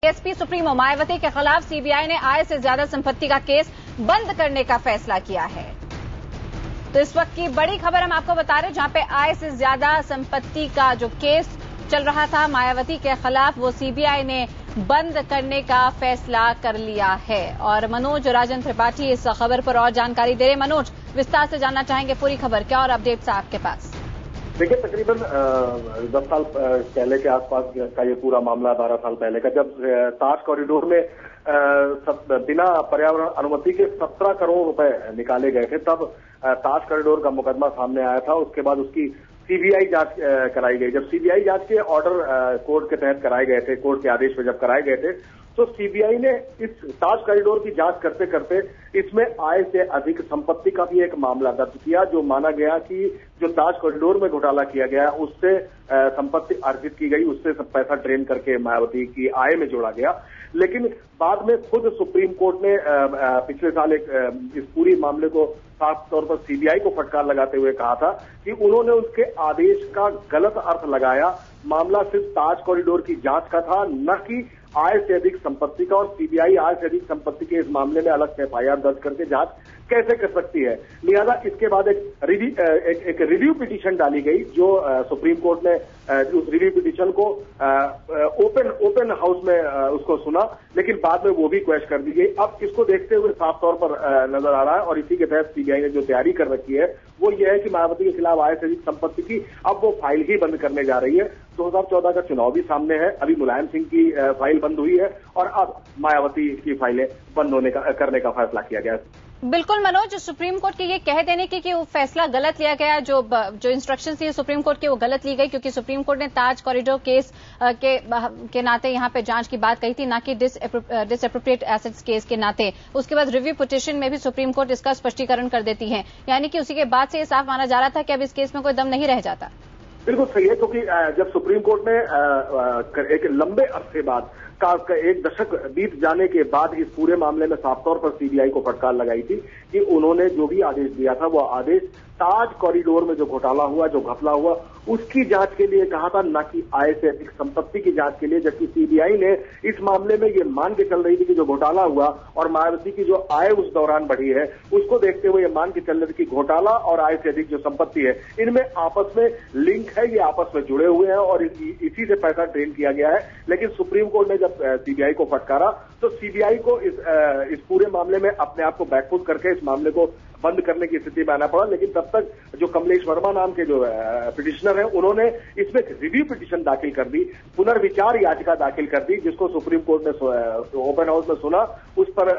SP supremo Mayawati के खिलाफ CBI ने आय से ज्यादा संपत्ति का केस बंद करने का फैसला किया है। तो इस वक्त की बड़ी खबर हम आपको बता रहे हैं, जहां पे आय से ज्यादा संपत्ति का जो केस चल रहा था मायावती के खिलाफ, वो सीबीआई ने बंद करने का फैसला कर लिया है। और मनोज राजन त्रिपाठी इस खबर पर और जानकारी दे रहे। मनोज, विस्तार से जानना चाहेंगे पूरी खबर, क्या और अपडेट्स है आपके पास? देखिए, तकरीबन 10 साल पहले के आसपास का ये पूरा मामला, 12 साल पहले का, जब ताज कॉरिडोर में बिना पर्यावरण अनुमति के 17 करोड़ रुपए निकाले गए थे, तब ताज कॉरिडोर का मुकदमा सामने आया था। उसके बाद उसकी सीबीआई जांच कराई गई। जब सीबीआई जांच के ऑर्डर कोर्ट के तहत कराए गए थे, कोर्ट के आदेश पे जब कराए गए थे, तो सीबीआई ने इस ताज कॉरिडोर की जांच करते करते इसमें आय से अधिक संपत्ति का भी एक मामला दर्ज किया, जो माना गया कि जो ताज कॉरिडोर में घोटाला किया गया उससे संपत्ति अर्जित की गई, उससे सब पैसा ड्रेन करके मायावती की आय में जोड़ा गया। लेकिन बाद में खुद सुप्रीम कोर्ट ने पिछले साल इस पूरी मामले को साफ तौर पर सीबीआई को फटकार लगाते हुए कहा था कि उन्होंने उसके आदेश का गलत अर्थ लगाया। मामला सिर्फ ताज कॉरिडोर की जांच का था, न कि आय से अधिक संपत्ति का, और सीबीआई आय से अधिक संपत्ति के इस मामले में अलग से एफआईआर दर्ज करके जांच कैसे कर सकती है। लिहाजा इसके बाद एक रिव्यू पिटीशन डाली गई, जो सुप्रीम कोर्ट ने उस रिव्यू पिटीशन को ओपन हाउस में उसको सुना, लेकिन बाद में वो भी क्वैश कर दी गई। अब इसको देखते हुए साफ तौर पर नजर आ रहा है, और इसी के तहत सीबीआई ने जो तैयारी कर रखी है वो ये है कि मायावती के खिलाफ आय से अधिक संपत्ति की अब वो फाइल ही बंद करने जा रही है। 2014 का चुनाव भी सामने है, अभी मुलायम सिंह की फाइल बंद हुई है, और अब मायावती की फाइलें बंद करने का फैसला किया गया है। बिल्कुल मनोज, सुप्रीम कोर्ट के ये कह देने की कि वो फैसला गलत लिया गया, जो इंस्ट्रक्शन थी सुप्रीम कोर्ट की वो गलत ली गई, क्योंकि सुप्रीम कोर्ट ने ताज कॉरिडोर केस के नाते यहां पे जांच की बात कही थी, ना कि डिसएप्रोप्रिएट एसेट्स केस के नाते। उसके बाद रिव्यू पिटीशन में भी सुप्रीम कोर्ट इसका स्पष्टीकरण कर देती है, यानी कि उसी के बाद से ये साफ माना जा रहा था कि अब इस केस में कोई दम नहीं रह जाता। बिल्कुल सही है, क्योंकि जब सुप्रीम कोर्ट ने एक लंबे अरसे बाद का 1 दशक बीत जाने के बाद इस पूरे मामले में साफ तौर पर सीबीआई को फटकार लगाई थी कि उन्होंने जो भी आदेश दिया था, वो आदेश ताज कॉरिडोर में जो घोटाला हुआ, जो घपला हुआ, उसकी जांच के लिए कहा था, न कि आय से अधिक संपत्ति की जांच के लिए। जबकि सीबीआई ने इस मामले में ये मान के चल रही थी कि जो घोटाला हुआ और मायावती की जो आय उस दौरान बढ़ी है, उसको देखते हुए ये मान के चल रही थी कि घोटाला और आय से अधिक जो संपत्ति है, इनमें आपस में लिंक है, ये आपस में जुड़े हुए हैं, और इसी से पैसा ड्रेन किया गया है। लेकिन सुप्रीम कोर्ट ने जब सीबीआई को फटकारा, तो सीबीआई को इस पूरे मामले में अपने आप को बैकफुट करके इस मामले को बंद करने की स्थिति में आना पड़ा। लेकिन तब तक जो कमलेश वर्मा नाम के जो पिटिशनर हैं, उन्होंने इसमें रिव्यू पिटीशन दाखिल कर दी, पुनर्विचार याचिका दाखिल कर दी, जिसको सुप्रीम कोर्ट ने ओपन हाउस में सुना। उस पर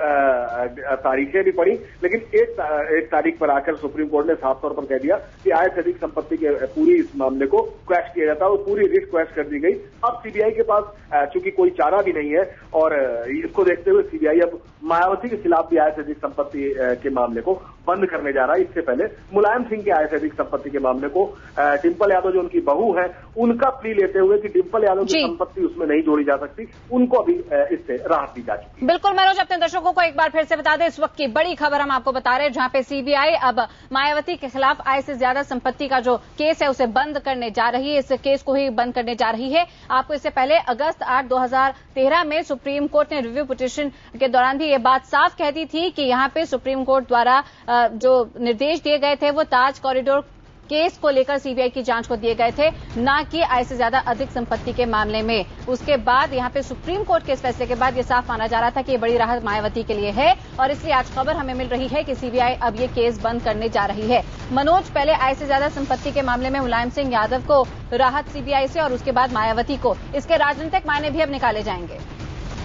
तारीखें भी पड़ी, लेकिन एक तारीख पर आकर सुप्रीम कोर्ट ने साफ तौर पर कह दिया कि आय से अधिक संपत्ति के पूरी इस मामले को क्वैश किया जाता है, और पूरी रिट क्वैश कर दी गई। अब सीबीआई के पास चूंकि कोई चारा भी नहीं है, और इसको देखते हुए सीबीआई अब मायावती के खिलाफ भी आय से अधिक संपत्ति के मामले को बंद करने जा रहा है। इससे पहले मुलायम सिंह के आय से अधिक संपत्ति के मामले को डिंपल यादव, जो उनकी बहू है, उनका प्ली लेते हुए कि डिंपल यादव की संपत्ति उसमें नहीं जोड़ी जा सकती, उनको अभी इससे राहत दी जा चुकी है। बिल्कुल मनोज, अपने दर्शकों को एक बार फिर से बता दें, इस वक्त की बड़ी खबर हम आपको बता रहे हैं, जहां पे सीबीआई अब मायावती के खिलाफ आय से ज्यादा संपत्ति का जो केस है उसे बंद करने जा रही है। इस केस को ही बंद करने जा रही है। आपको इससे पहले अगस्त 8, 2013 में सुप्रीम कोर्ट ने रिव्यू पिटीशन के दौरान भी ये बात साफ कहती थी कि यहां पे सुप्रीम कोर्ट द्वारा जो निर्देश दिए गए थे वो ताज कॉरिडोर केस को लेकर सीबीआई की जांच को दिए गए थे, ना कि आय से ज्यादा अधिक संपत्ति के मामले में। उसके बाद यहां पे सुप्रीम कोर्ट के इस फैसले के बाद ये साफ माना जा रहा था कि ये बड़ी राहत मायावती के लिए है, और इसलिए आज खबर हमें मिल रही है कि सीबीआई अब ये केस बंद करने जा रही है। मनोज, पहले आय से ज्यादा संपत्ति के मामले में मुलायम सिंह यादव को राहत सीबीआई से, और उसके बाद मायावती को। इसके राजनीतिक मायने भी अब निकाले जाएंगे।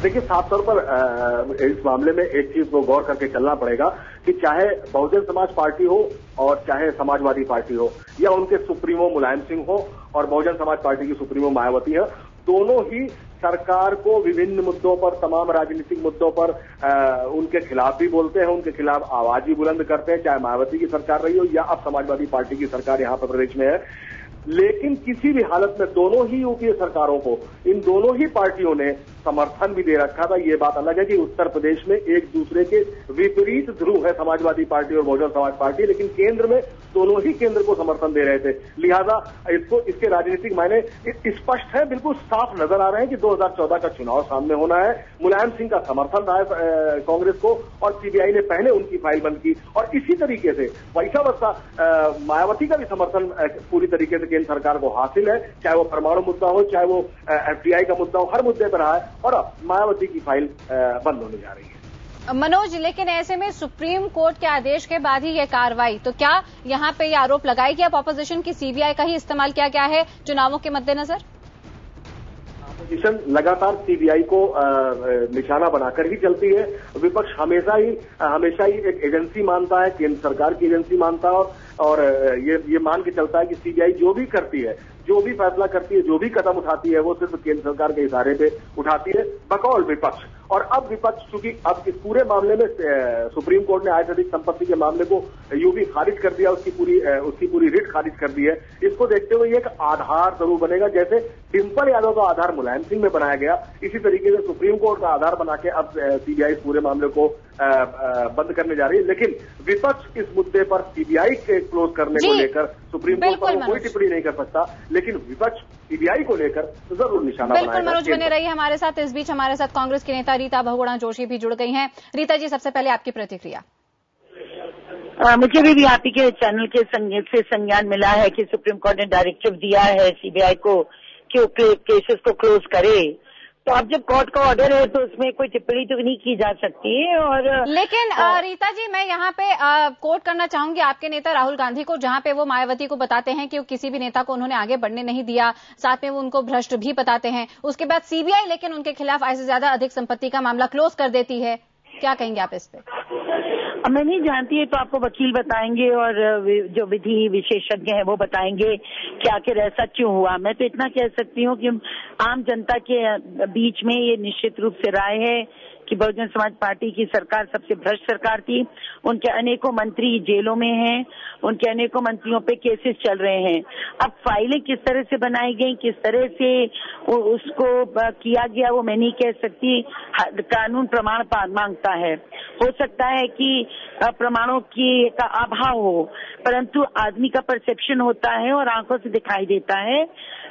देखिए, साफ तौर पर इस मामले में एक चीज को गौर करके चलना पड़ेगा कि चाहे बहुजन समाज पार्टी हो और चाहे समाजवादी पार्टी हो, या उनके सुप्रीमो मुलायम सिंह हो और बहुजन समाज पार्टी की सुप्रीमो मायावती है, दोनों ही सरकार को विभिन्न मुद्दों पर, तमाम राजनीतिक मुद्दों पर उनके खिलाफ भी बोलते हैं, उनके खिलाफ आवाज भी बुलंद करते हैं, चाहे मायावती की सरकार रही हो या अब समाजवादी पार्टी की सरकार यहां पर प्रदेश में है। लेकिन किसी भी हालत में दोनों ही यूपीए सरकारों को, इन दोनों ही पार्टियों ने समर्थन भी दे रखा था। ये बात अलग है कि उत्तर प्रदेश में एक दूसरे के विपरीत ध्रुव है समाजवादी पार्टी और बहुजन समाज पार्टी, लेकिन केंद्र में दोनों ही केंद्र को समर्थन दे रहे थे। लिहाजा इसके राजनीतिक मायने स्पष्ट है, बिल्कुल साफ नजर आ रहे हैं कि 2014 का चुनाव सामने होना है। मुलायम सिंह का समर्थन रहा है कांग्रेस को और सीबीआई ने पहले उनकी फाइल बंद की, और इसी तरीके से वैसा वैसा मायावती का भी समर्थन पूरी तरीके से केंद्र सरकार को हासिल है, चाहे वो परमाणु मुद्दा हो, चाहे वो एफडीआई का मुद्दा हो, हर मुद्दे पर रहा है और अब मायावती की फाइल बंद होने जा रही है। मनोज, लेकिन ऐसे में सुप्रीम कोर्ट के आदेश के बाद ही ये कार्रवाई, तो क्या यहाँ पे ये आरोप लगाए कि अब ऑपोजिशन की सीबीआई का ही इस्तेमाल किया गया है चुनावों के मद्देनजर? ऑपोजिशन लगातार सीबीआई को निशाना बनाकर ही चलती है। विपक्ष हमेशा ही एक एजेंसी मानता है, केंद्र सरकार की एजेंसी मानता है और ये मान के चलता है कि सीबीआई जो भी करती है, जो भी फैसला करती है, जो भी कदम उठाती है, वो सिर्फ केंद्र सरकार के इशारे पे उठाती है, बकौल विपक्ष। और अब विपक्ष चूंकि अब इस पूरे मामले में सुप्रीम कोर्ट ने आय से अधिक संपत्ति के मामले को यूं भी खारिज कर दिया, उसकी पूरी रिट खारिज कर दी है। इसको देखते हुए एक आधार जरूर बनेगा, जैसे डिंपल यादव का आधार मुलायम सिंह में बनाया गया, इसी तरीके से सुप्रीम कोर्ट का आधार बना के अब सीबीआई पूरे मामले को बंद करने जा रही है। लेकिन विपक्ष इस मुद्दे पर सीबीआई के क्लोज करने को लेकर सुप्रीम कोर्ट पर कोई टिप्पणी नहीं कर सकता, लेकिन विपक्ष सीबीआई को लेकर जरूर निशाना बनाएगा। बिल्कुल मनोज, बने रहिए हमारे साथ। इस बीच हमारे साथ कांग्रेस की नेता रीता बहुगुणा जोशी भी जुड़ गई हैं। रीता जी, सबसे पहले आपकी प्रतिक्रिया। मुझे भी आप ही के चैनल के से संज्ञान मिला है कि सुप्रीम कोर्ट ने डायरेक्टिव दिया है सीबीआई को कि केसेस को क्लोज करे, तो अब जब कोर्ट का ऑर्डर है तो उसमें कोई टिप्पणी तो नहीं की जा सकती है। और लेकिन रीता जी, मैं यहाँ पे कोट करना चाहूंगी आपके नेता राहुल गांधी को, जहाँ पे वो मायावती को बताते हैं कि किसी भी नेता को उन्होंने आगे बढ़ने नहीं दिया, साथ में वो उनको भ्रष्ट भी बताते हैं। उसके बाद सीबीआई लेकिन उनके खिलाफ आय से ज्यादा अधिक संपत्ति का मामला क्लोज कर देती है। क्या कहेंगे आप इस पे? मैं नहीं जानती है, तो आपको वकील बताएंगे और जो विधि विशेषज्ञ हैं वो बताएंगे कि आखिर ऐसा क्यों हुआ। मैं तो इतना कह सकती हूँ कि आम जनता के बीच में ये निश्चित रूप से राय है कि बहुजन समाज पार्टी की सरकार सबसे भ्रष्ट सरकार थी। उनके अनेकों मंत्री जेलों में हैं, उनके अनेकों मंत्रियों पे केसेस चल रहे हैं। अब फाइलें किस तरह से बनाई गई, किस तरह से उसको किया गया, वो मैं नहीं कह सकती। कानून प्रमाण मांगता है, हो सकता है कि प्रमाणों का अभाव हो, परंतु आदमी का परसेप्शन होता है और आंखों से दिखाई देता है।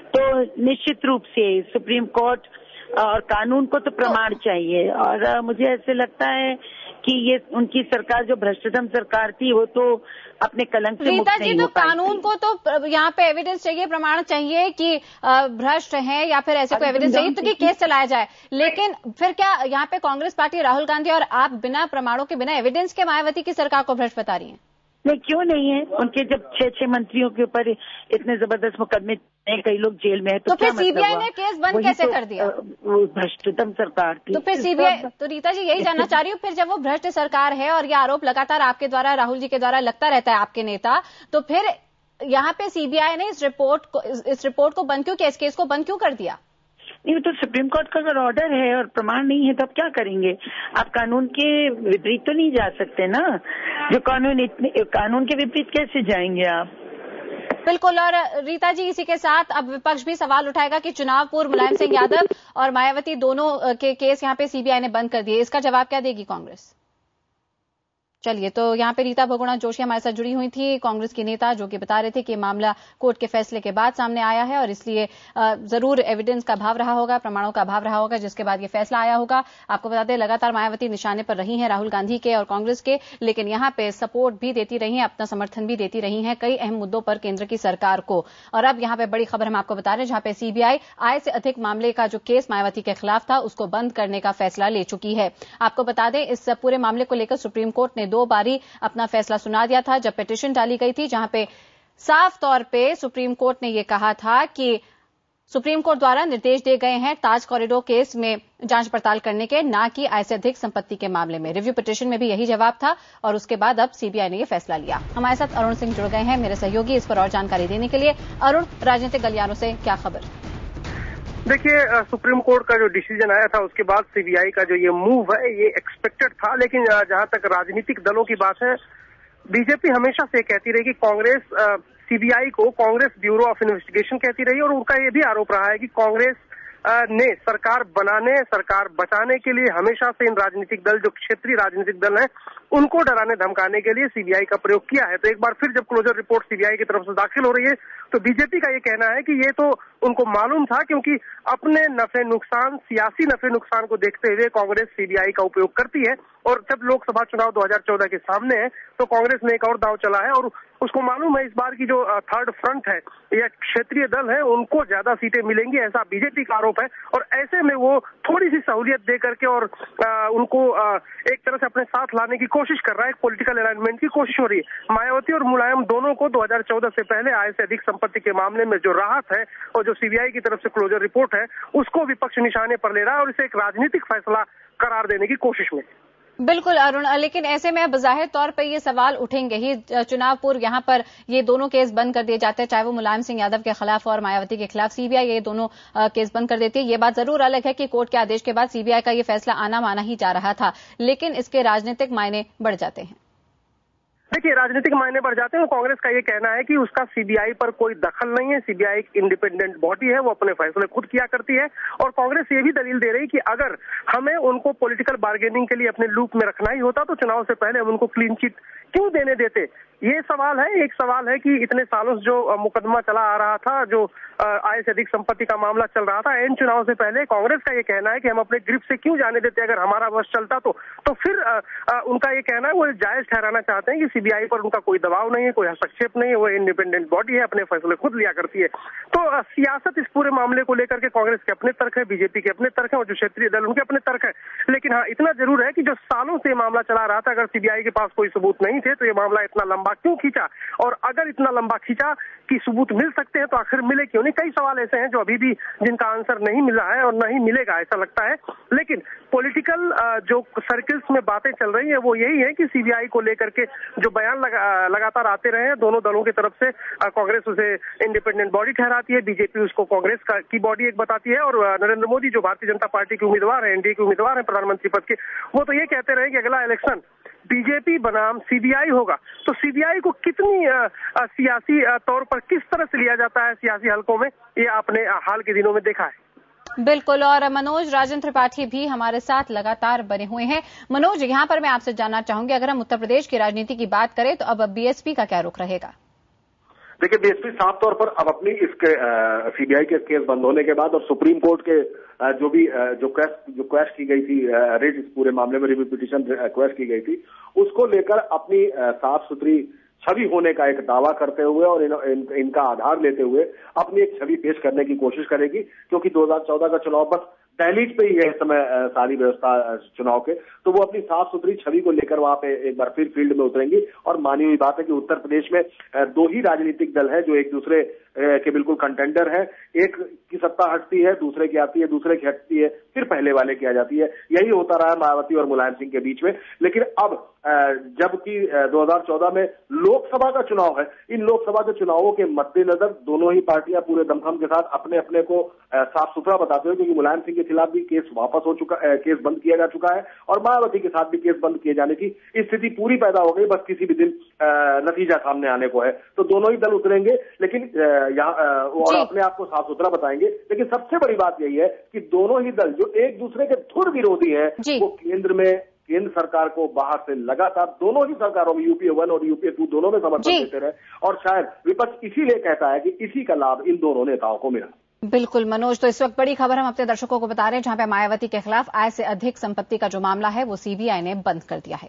तो निश्चित रूप से सुप्रीम कोर्ट और कानून को तो प्रमाण चाहिए, और मुझे ऐसे लगता है कि ये उनकी सरकार जो भ्रष्टतम सरकार थी वो तो अपने कलंक से मुक्त नहीं हो पाई। तो कानून को तो यहाँ पे एविडेंस चाहिए, प्रमाण चाहिए कि भ्रष्ट है या फिर ऐसे कोई एविडेंस चाहिए तो कि केस चलाया जाए। लेकिन फिर क्या यहाँ पे कांग्रेस पार्टी, राहुल गांधी और आप बिना प्रमाणों के, बिना एविडेंस के मायावती की सरकार को भ्रष्ट बता रही हैं? नहीं, क्यों नहीं है। उनके जब 6 मंत्रियों के ऊपर इतने जबरदस्त मुकदमे, कई लोग जेल में है, तो फिर सीबीआई ने केस बंद कैसे कर दिया? वो भ्रष्टतम सरकार थी। तो फिर सीबीआई, तो रीता जी यही जानना चाह रही हूँ, फिर जब वो भ्रष्ट सरकार है और ये आरोप लगातार आपके द्वारा, राहुल जी के द्वारा लगता रहता है आपके नेता, तो फिर यहाँ पे सीबीआई ने इस रिपोर्ट को बंद क्यों किया, इस केस को बंद क्यों कर दिया? नहीं, तो सुप्रीम कोर्ट का अगर ऑर्डर है और प्रमाण नहीं है तो आप क्या करेंगे? आप कानून के विपरीत तो नहीं जा सकते ना। जो कानून के विपरीत कैसे जाएंगे आप? बिल्कुल। और रीता जी, इसी के साथ अब विपक्ष भी सवाल उठाएगा कि चुनाव पूर्व मुलायम सिंह यादव और मायावती दोनों के केस यहाँ पे सीबीआई ने बंद कर दिए। इसका जवाब क्या देगी कांग्रेस? चलिए, तो यहाँ पे रीता बहुगुणा जोशी हमारे साथ जुड़ी हुई थी, कांग्रेस की नेता, जो कि बता रहे थे कि मामला कोर्ट के फैसले के बाद सामने आया है और इसलिए जरूर एविडेंस का अभाव रहा होगा, प्रमाणों का अभाव रहा होगा, जिसके बाद ये फैसला आया होगा। आपको बता दें, लगातार मायावती निशाने पर रही हैं राहुल गांधी के और कांग्रेस के, लेकिन यहाँ पे सपोर्ट भी देती रही हैं, अपना समर्थन भी देती रही हैं कई अहम मुद्दों पर केंद्र की सरकार को। और अब यहाँ पे बड़ी खबर हम आपको बता रहे हैं, जहां पे सीबीआई आय से अधिक मामले का जो केस मायावती के खिलाफ था उसको बंद करने का फैसला ले चुकी है। आपको बता दें, इस पूरे मामले को लेकर सुप्रीम कोर्ट ने 2 बारी अपना फैसला सुना दिया था, जब पिटीशन डाली गई थी, जहां पे साफ तौर पे सुप्रीम कोर्ट ने यह कहा था कि सुप्रीम कोर्ट द्वारा निर्देश दिए गए हैं ताज कॉरिडोर केस में जांच पड़ताल करने के, ना कि आय से अधिक संपत्ति के मामले में। रिव्यू पिटीशन में भी यही जवाब था और उसके बाद अब सीबीआई ने यह फैसला लिया। हमारे साथ अरुण सिंह जुड़ गए हैं, मेरे सहयोगी, इस पर और जानकारी देने के लिए। अरुण, राजनीतिक गलियारों से क्या खबर? देखिए, सुप्रीम कोर्ट का जो डिसीजन आया था उसके बाद सीबीआई का जो ये मूव है ये एक्सपेक्टेड था, लेकिन जहां तक राजनीतिक दलों की बात है, बीजेपी हमेशा से कहती रही कि कांग्रेस सीबीआई को कांग्रेस ब्यूरो ऑफ इन्वेस्टिगेशन कहती रही और उनका ये भी आरोप रहा है कि कांग्रेस ने सरकार बनाने, सरकार बचाने के लिए हमेशा से इन राजनीतिक दल, जो क्षेत्रीय राजनीतिक दल हैं, उनको डराने धमकाने के लिए सीबीआई का प्रयोग किया है। तो एक बार फिर जब क्लोजर रिपोर्ट सीबीआई की तरफ से दाखिल हो रही है तो बीजेपी का ये कहना है कि ये तो उनको मालूम था, क्योंकि अपने नफे नुकसान, सियासी नफे नुकसान को देखते हुए कांग्रेस सीबीआई का उपयोग करती है। और जब लोकसभा चुनाव 2014 के सामने है तो कांग्रेस ने एक और दांव चला है और उसको मालूम है इस बार की जो थर्ड फ्रंट है या क्षेत्रीय दल है उनको ज्यादा सीटें मिलेंगी, ऐसा बीजेपी का आरोप है। और ऐसे में वो थोड़ी सी सहूलियत दे करके और उनको एक तरह से अपने साथ लाने की कोशिश कर रहा है, एक पॉलिटिकल अलाइनमेंट की कोशिश हो रही है। मायावती और मुलायम दोनों को 2014 से पहले आय से अधिक संपत्ति के मामले में जो राहत है और जो सीबीआई की तरफ से क्लोजर रिपोर्ट है उसको विपक्ष निशाने पर ले रहा है और इसे एक राजनीतिक फैसला करार देने की कोशिश में। बिल्कुल अरुण, लेकिन ऐसे में अब जाहिर तौर पर ये सवाल उठेंगे ही, चुनाव पूर्व यहाँ पर ये दोनों केस बंद कर दिए जाते हैं, चाहे वो मुलायम सिंह यादव के खिलाफ और मायावती के खिलाफ। सीबीआई ये दोनों केस बंद कर देती है। ये बात जरूर अलग है कि कोर्ट के आदेश के बाद सीबीआई का ये फैसला आना माना ही जा रहा था, लेकिन इसके राजनीतिक मायने बढ़ जाते हैं। देखिए, राजनीतिक मायने बढ़ जाते हैं। कांग्रेस का ये कहना है कि उसका सीबीआई पर कोई दखल नहीं है, सीबीआई एक इंडिपेंडेंट बॉडी है, वो अपने फैसले खुद किया करती है। और कांग्रेस ये भी दलील दे रही कि अगर हमें उनको पॉलिटिकल बार्गेनिंग के लिए अपने लूप में रखना ही होता तो चुनाव से पहले हम उनको क्लीन चिट क्यों देने देते। ये सवाल है। एक सवाल है कि इतने सालों से जो मुकदमा चला आ रहा था, जो आय से अधिक संपत्ति का मामला चल रहा था, एन चुनाव से पहले कांग्रेस का ये कहना है कि हम अपने ग्रिप से क्यों जाने देते, अगर हमारा वश चलता तो फिर उनका ये कहना है वो जायज ठहराना चाहते हैं कि सीबीआई पर उनका कोई दबाव नहीं है, कोई हस्तक्षेप नहीं है, वो इंडिपेंडेंट बॉडी है, अपने फैसले खुद लिया करती है। तो सियासत इस पूरे मामले को लेकर के कांग्रेस के अपने तर्क है, बीजेपी के अपने तर्क है और जो क्षेत्रीय दल उनके अपने तर्क है। लेकिन हाँ, इतना जरूर है कि जो सालों से मामला चला रहा था, अगर सीबीआई के पास कोई सबूत नहीं थे तो ये मामला इतना लंबा क्यों खींचा, और अगर इतना लंबा खींचा कि सबूत मिल सकते हैं तो आखिर मिले क्यों नहीं। कई सवाल ऐसे हैं जो अभी भी जिनका आंसर नहीं मिला है और नहीं मिलेगा ऐसा लगता है। लेकिन पॉलिटिकल जो सर्किल्स में बातें चल रही है वो यही है कि सीबीआई को लेकर के जो बयान लगातार आते रहे हैं दोनों दलों की तरफ से, कांग्रेस उसे इंडिपेंडेंट बॉडी ठहराती है, बीजेपी उसको कांग्रेस की बॉडी एक बताती है, और नरेंद्र मोदी जो भारतीय जनता पार्टी के उम्मीदवार है, एनडीए के उम्मीदवार है प्रधानमंत्री पद के, वो तो ये कहते रहे कि अगला इलेक्शन बीजेपी बनाम सीबीआई होगा। तो सीबीआई को कितनी सियासी तौर पर किस तरह से लिया जाता है सियासी हलकों में, ये आपने हाल के दिनों में देखा है। बिल्कुल, और मनोज राजन त्रिपाठी भी हमारे साथ लगातार बने हुए हैं। मनोज, यहाँ पर मैं आपसे जानना चाहूंगी, अगर हम उत्तर प्रदेश की राजनीति की बात करें तो अब बीएसपी का क्या रुख रहेगा? देखिए, बीएसपी साफ तौर पर अब अपनी इसके सीबीआई के केस बंद होने के बाद और सुप्रीम कोर्ट के जो क्वेश की गई थी, रिट इस पूरे मामले में रिव्यू पिटीशन क्वेश की गई थी, उसको लेकर अपनी साफ सुथरी छवि होने का एक दावा करते हुए और इनका आधार लेते हुए अपनी एक छवि पेश करने की कोशिश करेगी, क्योंकि 2014 का चुनाव बस दहलीज पे ही है इस समय सारी व्यवस्था चुनाव के, तो वो अपनी साफ सुथरी छवि को लेकर वहां पे एक बार फिर फील्ड में उतरेंगी। और मानी हुई बात है कि उत्तर प्रदेश में दो ही राजनीतिक दल है जो एक दूसरे के बिल्कुल कंटेंडर है, एक की सत्ता हटती है, दूसरे की आती है, दूसरे की हटती है, फिर पहले वाले की आ जाती है। यही होता रहा है मायावती और मुलायम सिंह के बीच में। लेकिन अब जबकि 2014 में लोकसभा का चुनाव है, इन लोकसभा के चुनावों के मद्देनजर दोनों ही पार्टियां पूरे दमखम के साथ अपने अपने को साफ सुथरा बताते हुए, क्योंकि मुलायम सिंह के खिलाफ भी केस वापस हो चुका है, केस बंद किया जा चुका है, और मायावती के साथ भी केस बंद किए जाने की स्थिति पूरी पैदा हो गई, बस किसी भी दिन नतीजा सामने आने को है। तो दोनों ही दल उतरेंगे, लेकिन और अपने आप को साफ सुथरा बताएंगे। लेकिन सबसे बड़ी बात यही है कि दोनों ही दल जो एक दूसरे के धुर विरोधी है, वो केंद्र सरकार को बाहर से लगातार दोनों ही सरकारों में, यूपीए 1 और यूपीए 2 दोनों में समर्थन देते रहे, और शायद विपक्ष इसीलिए कहता है कि इसी का लाभ इन दोनों नेताओं को मिला। बिल्कुल मनोज, तो इस वक्त बड़ी खबर हम अपने दर्शकों को बता रहे हैं, जहां पे मायावती के खिलाफ आय से अधिक संपत्ति का जो मामला है वो सीबीआई ने बंद कर दिया है।